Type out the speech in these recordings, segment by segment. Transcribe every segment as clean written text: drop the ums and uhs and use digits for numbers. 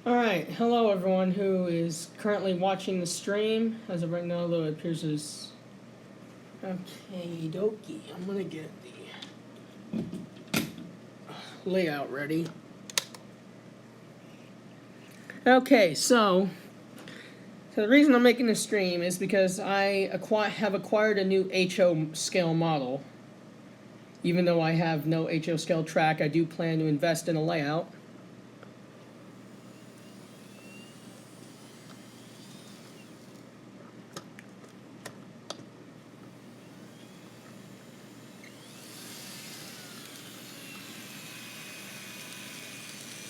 Alright, hello everyone who is currently watching the stream. As of right now, though, it appears as... Okay, dokie. I'm gonna get the layout ready. Okay, so the reason I'm making this stream is because I have acquired a new HO scale model. Even though I have no HO scale track, I do plan to invest in a layout.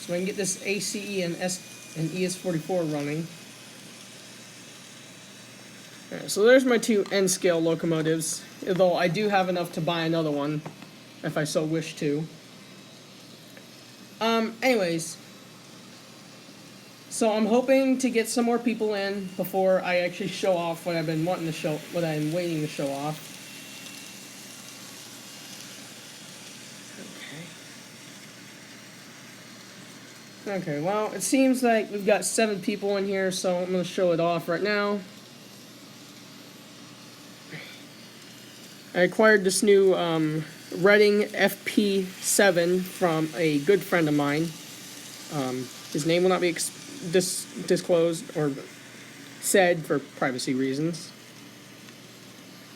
So I can get this ACE and ES44 running. Alright, so there's my two N-scale locomotives, although I do have enough to buy another one, if I so wish to. Anyways. So I'm hoping to get some more people in before I actually show off what I'm waiting to show off. Okay, well, it seems like we've got 7 people in here, so I'm going to show it off right now. I acquired this new Reading FP7 from a good friend of mine. His name will not be disclosed or said for privacy reasons.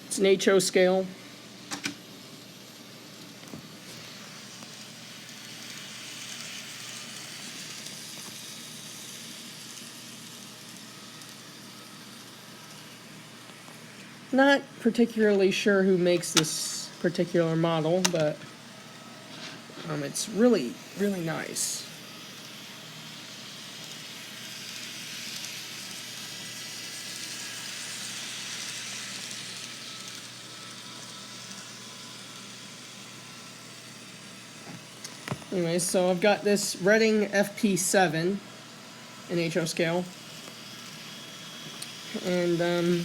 It's an HO scale. Not particularly sure who makes this particular model, but it's really, really nice. Anyway, so I've got this Reading FP7 in HO scale. And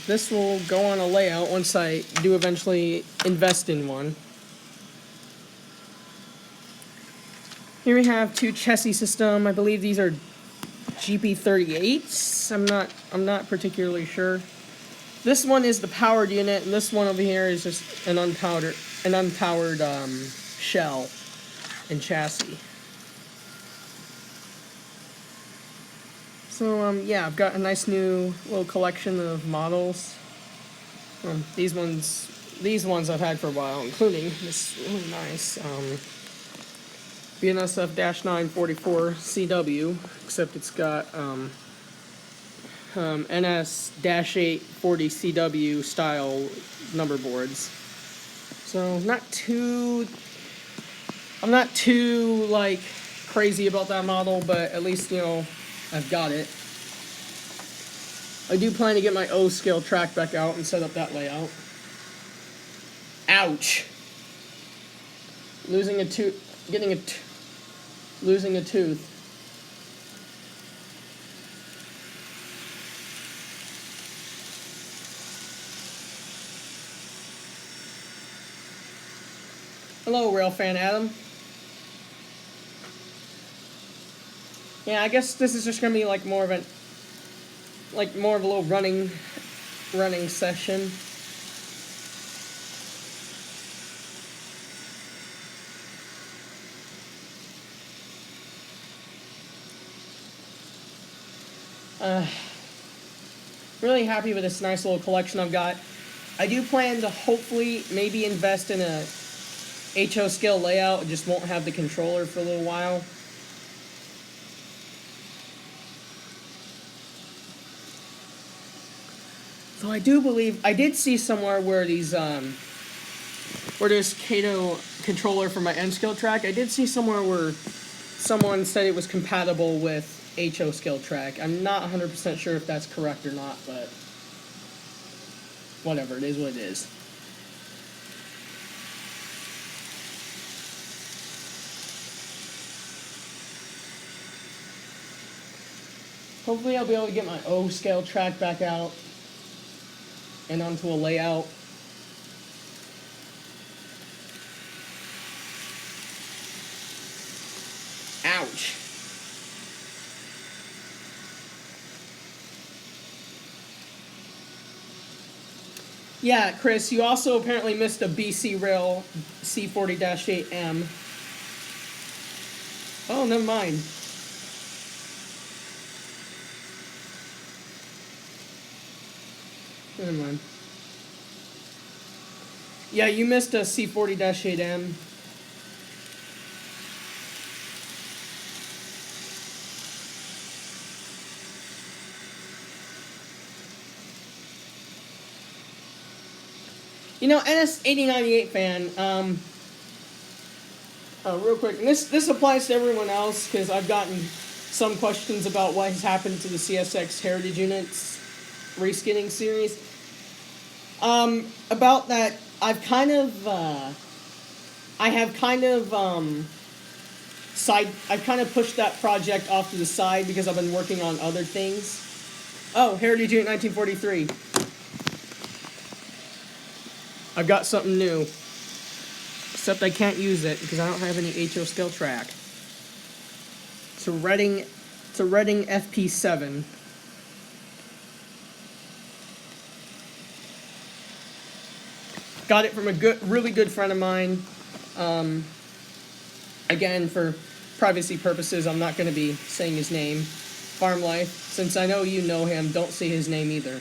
this will go on a layout once I do eventually invest in one. Here we have 2 chassis system. I believe these are GP38s. I'm not particularly sure. This one is the powered unit, and this one over here is just an unpowered shell and chassis. So yeah, I've got a nice new little collection of models. These ones I've had for a while, including this really nice BNSF-944 CW, except it's got NS-840 CW style number boards. So I'm not too like crazy about that model, but at least, you know, I've got it. I do plan to get my O scale track back out and set up that layout. Ouch! Losing a tooth. Losing a tooth. Hello, Railfan Adam. Yeah, I guess this is just gonna be like more of a little running session. Really happy with this nice little collection I've got. I do plan to hopefully maybe invest in a HO scale layout. Just won't have the controller for a little while. So I do believe I did see somewhere where these where this Kato controller for my N scale track. I did see somewhere where someone said it was compatible with HO scale track. I'm not 100% sure if that's correct or not, but whatever, it is what it is. Hopefully I'll be able to get my O scale track back out and onto a layout. Ouch. Yeah, Chris, you also apparently missed a BC Rail C40-8M. Oh, never mind. Never mind. Yeah, you missed a C40-8M. You know, NS8098 fan, real quick, and this applies to everyone else, because I've gotten some questions about what has happened to the CSX Heritage Units reskinning series. About that, I have kind of pushed that project off to the side because I've been working on other things. Oh, Heritage Unit 1943. I've got something new. Except I can't use it because I don't have any HO skill track. It's a Reading FP7. Got it from a really good friend of mine. Again, for privacy purposes, I'm not going to be saying his name. Farm Life. Since I know you know him, don't say his name either.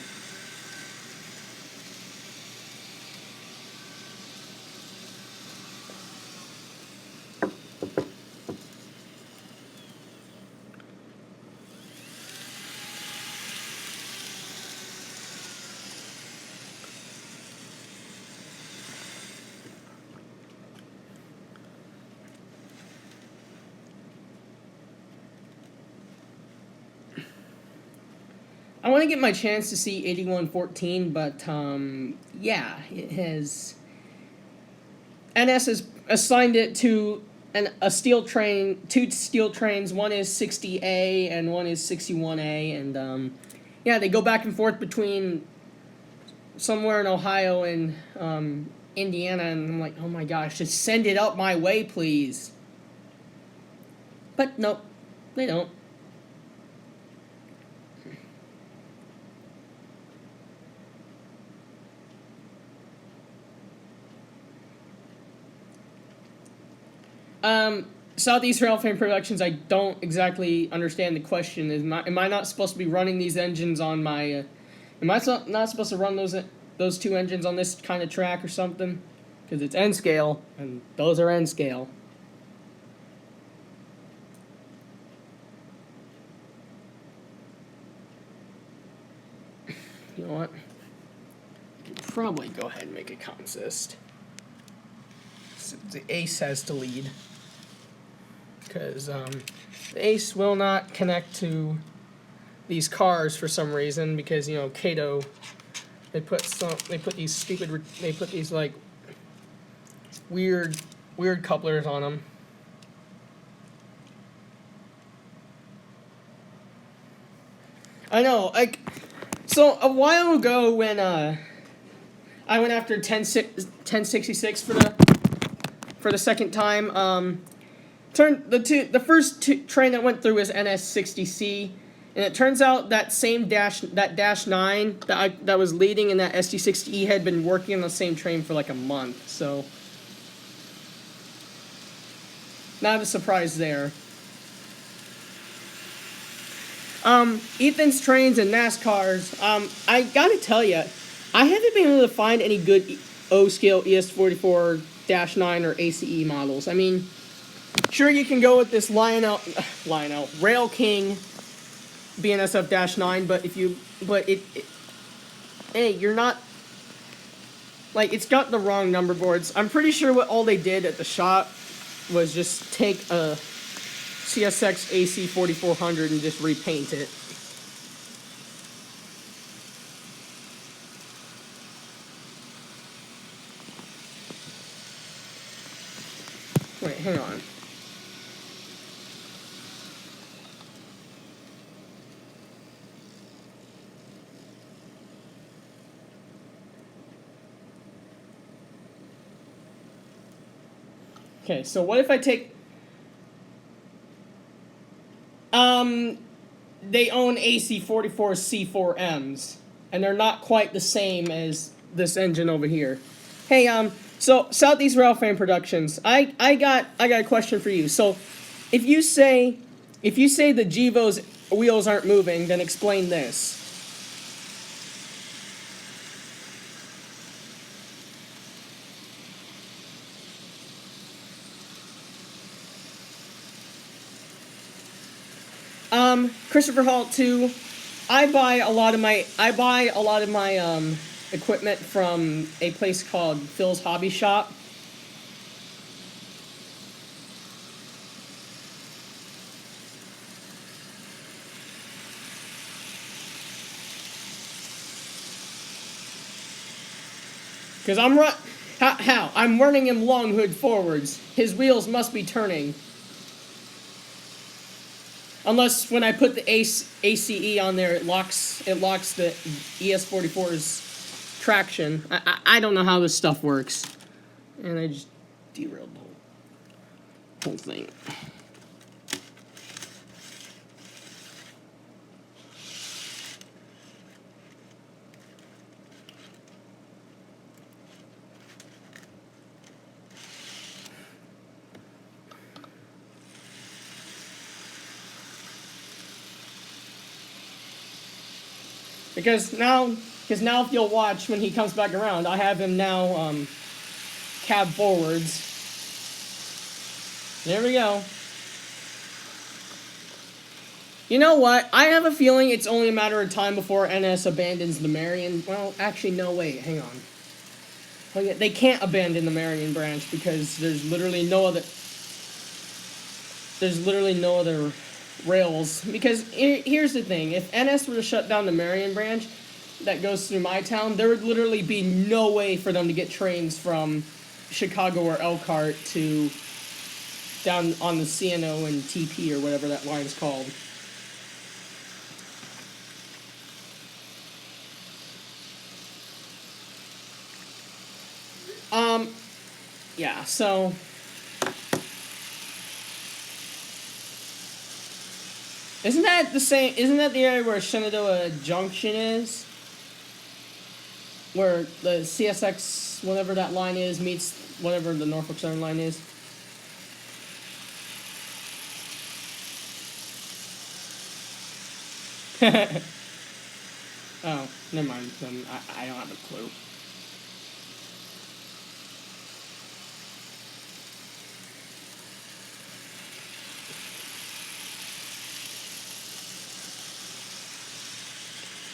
I want to get my chance to see 8114, but yeah, it has. NS has assigned it to a steel train, two steel trains. One is 60A and one is 61A, and yeah, they go back and forth between somewhere in Ohio and Indiana, and I'm like, oh my gosh, just send it up my way, please. But nope, they don't. Southeast Railframe Productions, I don't exactly understand the question. Am I not supposed to be running these engines on my... am I not supposed to run those two engines on this kind of track or something? Because it's N scale, and those are N scale. You know what? I could probably go ahead and make a consist. The ace has to lead. Because the ace will not connect to these cars for some reason, because, you know, Kato, they put these like weird couplers on them. I know, like, so a while ago when I went after 1066 for the second time, the first train that went through was NS60C, and it turns out that same dash 9 that was leading in that SD60E had been working on the same train for like a month, so not a surprise there. Ethan's trains and NASCARs. I gotta tell you, I haven't been able to find any good O-scale ES44-9 or ACE models. I mean, sure, you can go with this Rail King BNSF-9, but hey, you're not, like, it's got the wrong number boards. I'm pretty sure all they did at the shop was just take a CSX AC 4400 and just repaint it. Wait, hang on. Okay, so what if I take... they own AC 44 C4Ms, and they're not quite the same as this engine over here. Hey, so Southeast Railfan Productions, I got a question for you. So, if you say the Gevo's wheels aren't moving, then explain this. Christopher Halt 2. I buy a lot of my equipment from a place called Phil's Hobby Shop. Because I'm running him long hood forwards. His wheels must be turning. Unless when I put the ACE on there, it locks the ES44's traction. I don't know how this stuff works. And I just derailed the whole thing. Because now if you'll watch when he comes back around, I have him now cab forwards. There we go. You know what? I have a feeling it's only a matter of time before NS abandons the Marion. Well, actually, no, wait, hang on. Oh, yeah, they can't abandon the Marion branch because there's literally no other rails. Because here's the thing, if NS were to shut down the Marion branch that goes through my town, there would literally be no way for them to get trains from Chicago or Elkhart to down on the CNO and TP or whatever that line's called. Yeah, so isn't that the area where Shenandoah Junction is? Where the CSX, whatever that line is, meets whatever the Norfolk Southern line is? Oh, never mind. I don't have a clue.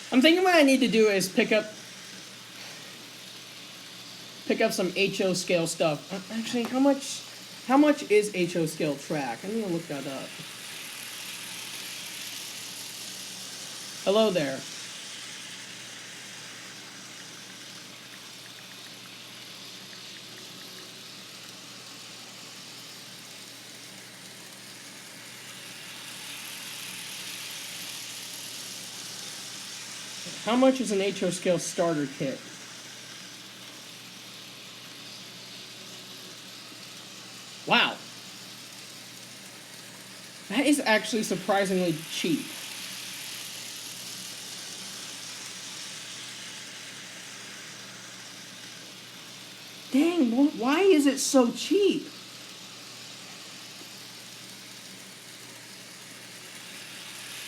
I'm thinking what I need to do is pick up some HO scale stuff. Actually, how much is HO scale track? I need to look that up. Hello there. How much is an HO scale starter kit? Wow. That is actually surprisingly cheap. Dang, why is it so cheap?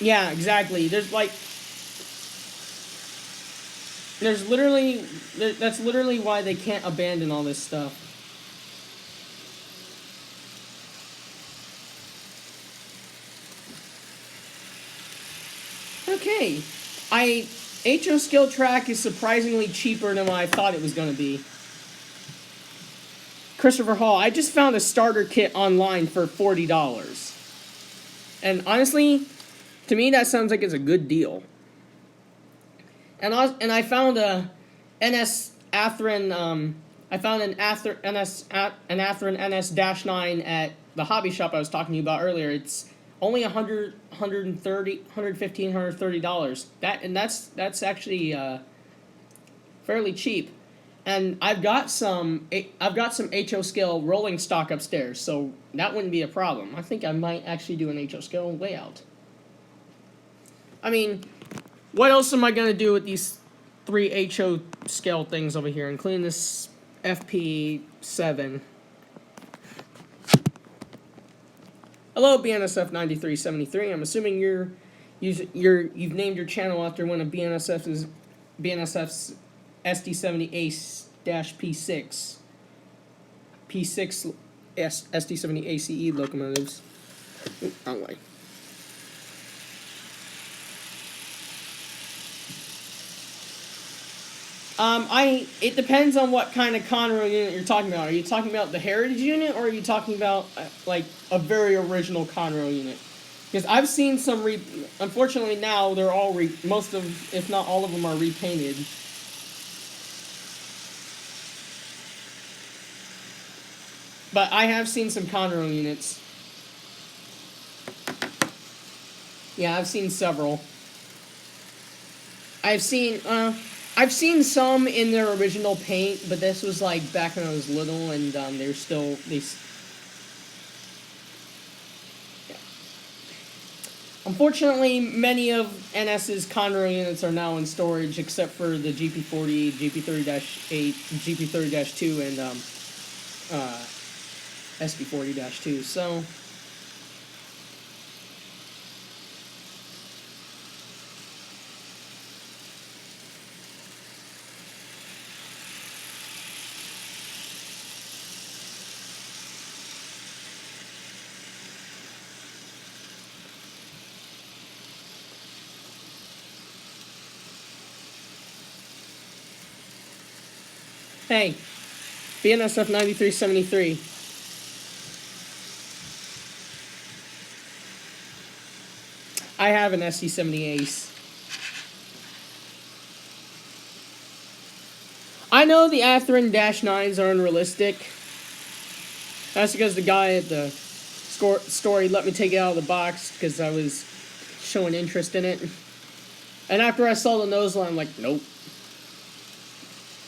Yeah, exactly. That's literally why they can't abandon all this stuff. Okay. HO skill track is surprisingly cheaper than what I thought it was going to be. Christopher Hall, I just found a starter kit online for $40. And honestly, to me that sounds like it's a good deal. And I found a NS Atherin, I found an Atherin NS-9 at the hobby shop I was talking to you about earlier. It's only $130, $130. That's actually fairly cheap. And I've got some HO scale rolling stock upstairs, so that wouldn't be a problem. I think I might actually do an HO scale layout. I mean, what else am I gonna do with these 3 HO scale things over here, including this FP7. Hello, BNSF 9373. I'm assuming you've named your channel after one of BNSF's SD70 P6 SD70 ACE locomotives. Ooh, wrong way. It depends on what kind of Conroe unit you're talking about. Are you talking about the Heritage unit, or are you talking about like a very original Conroe unit? Because I've seen some unfortunately now they're all most of, if not all of them, are repainted. But I have seen some Conroe units. Yeah, I've seen several. I've seen some in their original paint, but this was like back when I was little, and they're still Yeah. Unfortunately, many of NS's Conroe units are now in storage, except for the GP40, GP30-8, GP30-2, and SP40-2. So. Hey, BNSF 9373. I have an SD70 Ace. I know the Atherin-9s are unrealistic. That's because the guy at the store let me take it out of the box because I was showing interest in it. And after I saw the nose line, I'm like, nope.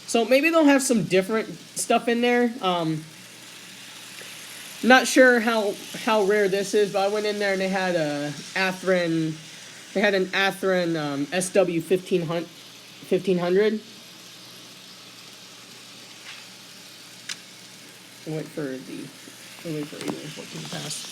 So maybe they'll have some different stuff in there. Not sure how rare this is, but I went in there and they had a Atherin. They had an Atherin SW 1500. I'll wait for 8114 to pass.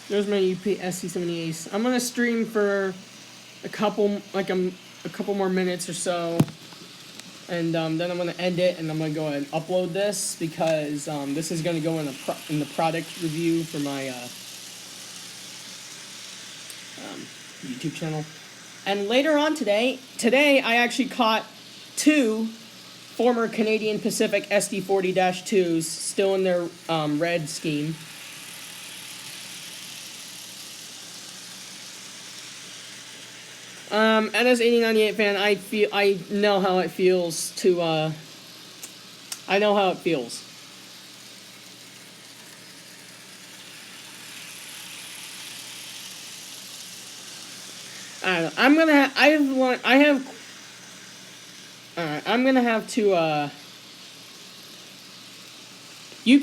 There's my UP SC70 Ace. I'm gonna stream for a couple more minutes or so, and then I'm gonna end it, and I'm gonna go ahead and upload this because this is gonna go in the product review for my YouTube channel. And later on today I actually caught 2 former Canadian Pacific SD40-2s still in their red scheme. And as 8098 fan, I know how it feels to I know how it feels. I don't know. I'm gonna have to UP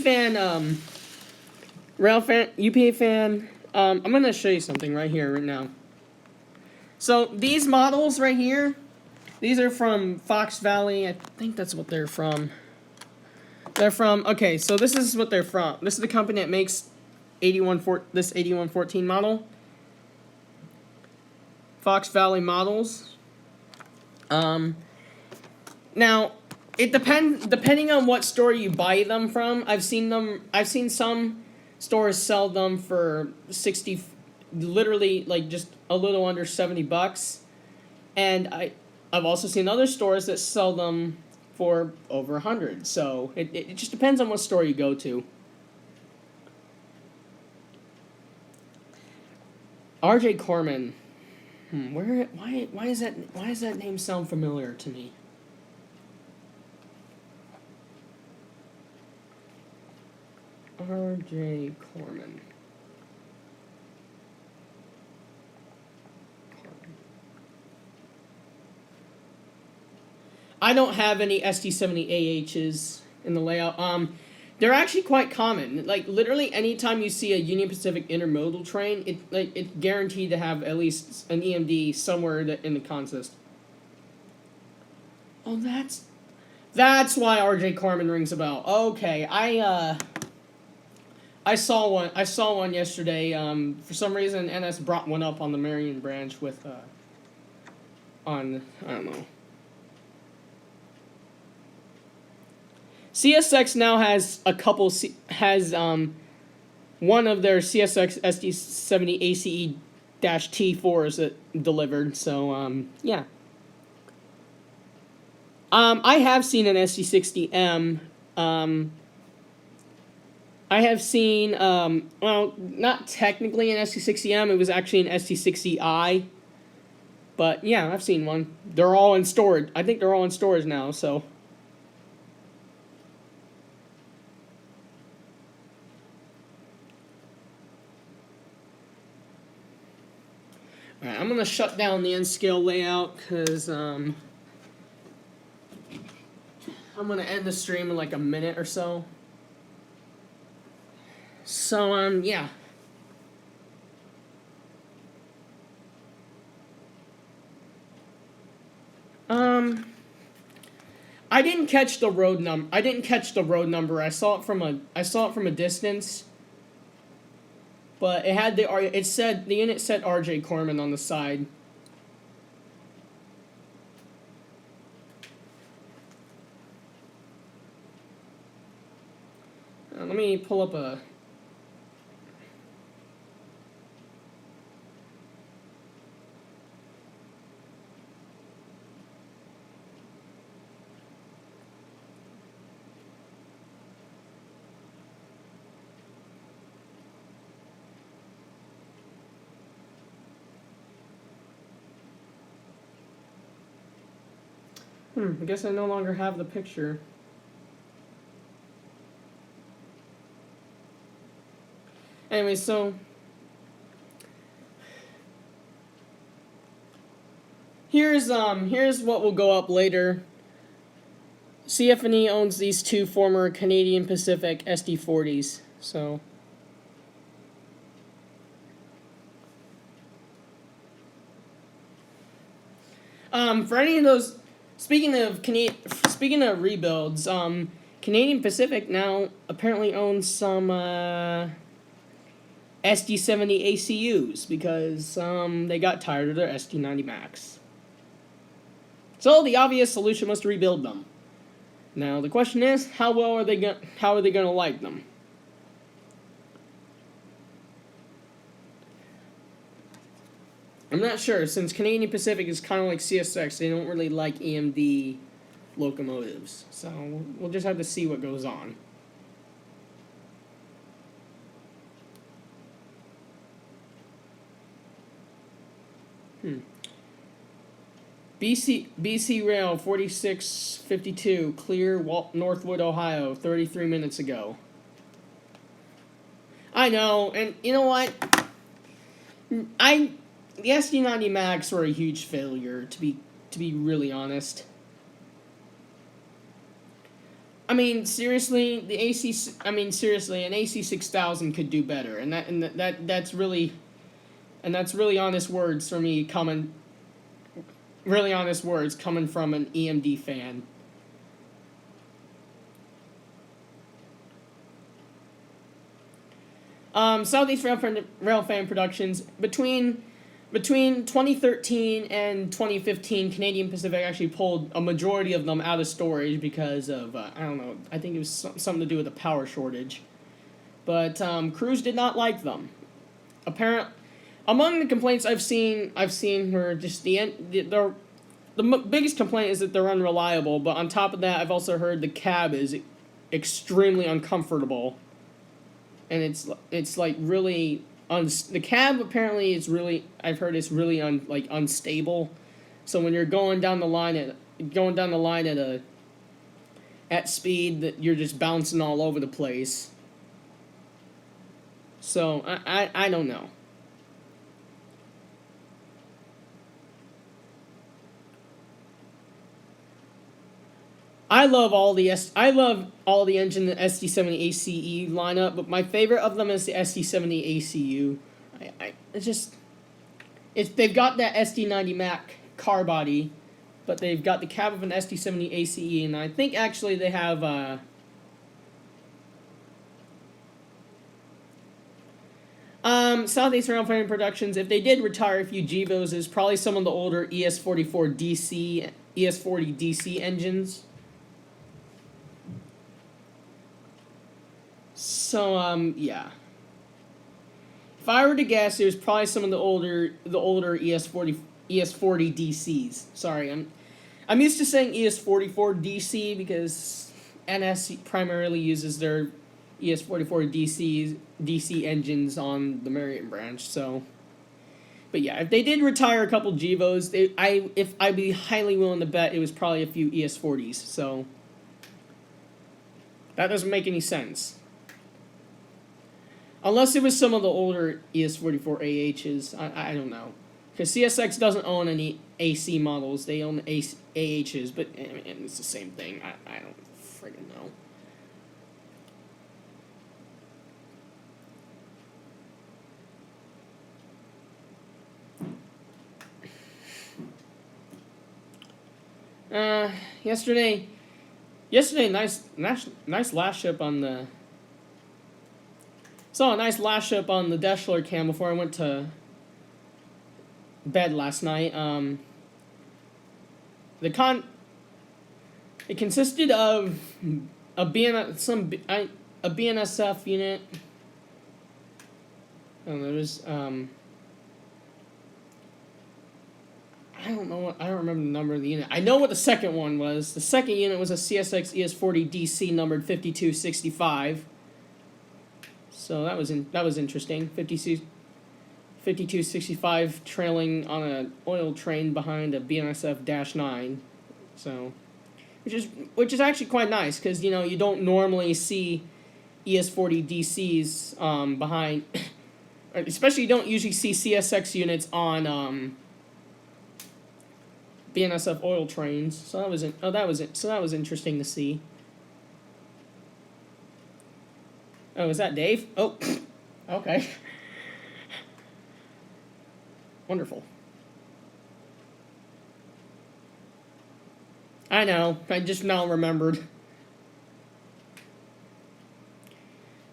fan rail fan UP fan I'm gonna show you something right here right now. So these models right here, these are from Fox Valley. I think that's what they're from. They're from, okay, so this is what they're from. This is the company that makes this 8114 model. Fox Valley Models. Now, it depending on what store you buy them from. I've seen some stores sell them for 60, literally like just a little under $70, and I've also seen other stores that sell them for over 100. So it just depends on what store you go to. R.J. Corman. Why does that name sound familiar to me? R.J. Corman. I don't have any ST70AHs in the layout. They're actually quite common. Like literally, anytime you see a Union Pacific intermodal train, it's guaranteed to have at least an EMD somewhere in the consist. Oh, that's why R.J. Corman rings a bell. Okay, I saw one. I saw one yesterday. For some reason, NS brought one up on the Marion branch with on I don't know. CSX now has one of their CSX SD70 ACE-T4s that delivered. So yeah. I have seen an SD60M. I have seen well, not technically an SD60M. It was actually an SD60i. But yeah, I've seen one. They're all in storage. I think they're all in storage now. So. Alright, I'm gonna shut down the N-scale layout because I'm gonna end the stream in like a minute or so. So yeah. I didn't catch the road number. I saw it from a distance. But it had the unit said R.J. Corman on the side. Let me pull up a. I guess I no longer have the picture. Anyway, so here's what will go up later. CF&E owns these two former Canadian Pacific SD40s. So for any of those, speaking of rebuilds, Canadian Pacific now apparently owns some SD70 ACUs because they got tired of their SD90 Max. So the obvious solution was to rebuild them. Now the question is, how are they gonna like them? I'm not sure, since Canadian Pacific is kind of like CSX, they don't really like EMD locomotives. So we'll just have to see what goes on. BC Rail 4652, Clear, Northwood, Ohio, 33 minutes ago. I know, and you know what? The SD90 Max were a huge failure, to be really honest. I mean, seriously, an AC6000 could do better, and that's really honest words for me coming. Really honest words coming from an EMD fan. Southeast Rail Fan Productions, between 2013 and 2015, Canadian Pacific actually pulled a majority of them out of storage because of I don't know. I think it was something to do with a power shortage. But crews did not like them. Among the complaints I've seen were just the biggest complaint is that they're unreliable. But on top of that, I've also heard the cab is extremely uncomfortable, and it's like really the cab apparently is really, I've heard it's really unstable. So when you're going down the line at speed, that you're just bouncing all over the place. So I don't know. I love all the engine the SD70 ACE lineup, but my favorite of them is the SD70 ACU. They've got that SD90 Mac car body, but they've got the cab of an SD70 ACE, and I think actually they have Southeast Railfan Productions, if they did retire a few GEVOs, is probably some of the older ES44 DC, ES40 DC engines. So, yeah. If I were to guess, it was probably some of the older ES40 DCs. Sorry, I'm used to saying ES44 DC because NS primarily uses their ES44 DC engines on the Marriott branch. So, but yeah, if they did retire a couple GEVOs, I'd be highly willing to bet it was probably a few ES40s. So that doesn't make any sense. Unless it was some of the older ES44 AHs, I don't know. Because CSX doesn't own any AC models, they own AHs, but I mean, it's the same thing. I don't friggin' know. Yesterday, nice lash up on the. Saw a nice lash up on the Deschler cam before I went to bed last night. It consisted of a BNSF unit. And there was I don't remember the number of the unit. I know what the second one was. The second unit was a CSX ES40 DC numbered 5265. So that was interesting. 5265 trailing on an oil train behind a BNSF-9. So, which is actually quite nice because you don't normally see ES40 DCs behind, especially you don't usually see CSX units on BNSF oil trains. So that was interesting to see. Oh, is that Dave? Oh, okay. Wonderful. I know. I just now remembered.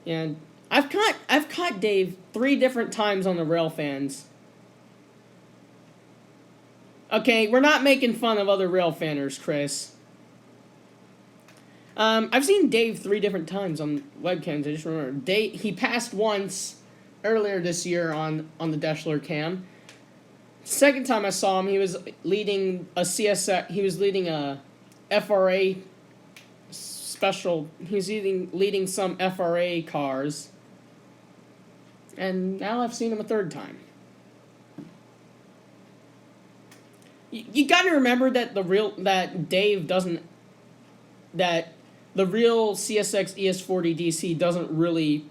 And I've caught Dave 3 different times on the rail fans. Okay, we're not making fun of other rail fanners, Chris. I've seen Dave 3 different times on webcams. I just remember he passed once earlier this year on the Deschler cam. Second time I saw him, he was leading a CSX. He was leading a FRA special. He was leading some FRA cars. And now I've seen him a third time. You got to remember that the real CSX ES40 DC doesn't really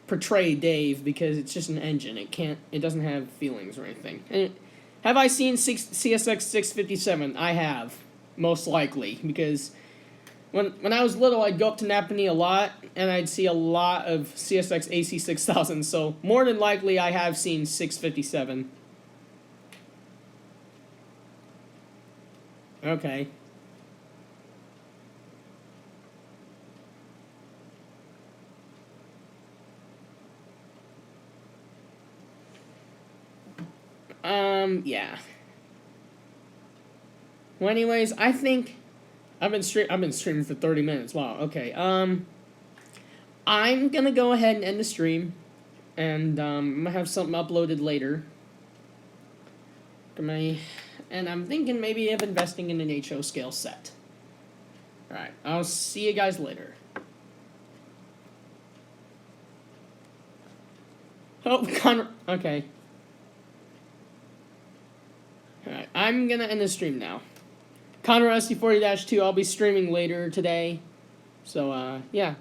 portray Dave because it's just an engine. It doesn't have feelings or anything. And have I seen CSX 657? I have, most likely, because when I was little, I'd go up to Napanee a lot, and I'd see a lot of CSX AC 6000. So more than likely, I have seen 657. Okay. Yeah. Well, anyways, I think I've been streaming for 30 minutes. Wow. Okay. I'm gonna go ahead and end the stream, and I'm gonna have something uploaded later. And I'm thinking maybe of investing in an HO scale set. All right. I'll see you guys later. Oh, okay. Alright, I'm gonna end the stream now. Conrad SD40-2, I'll be streaming later today. So, yeah.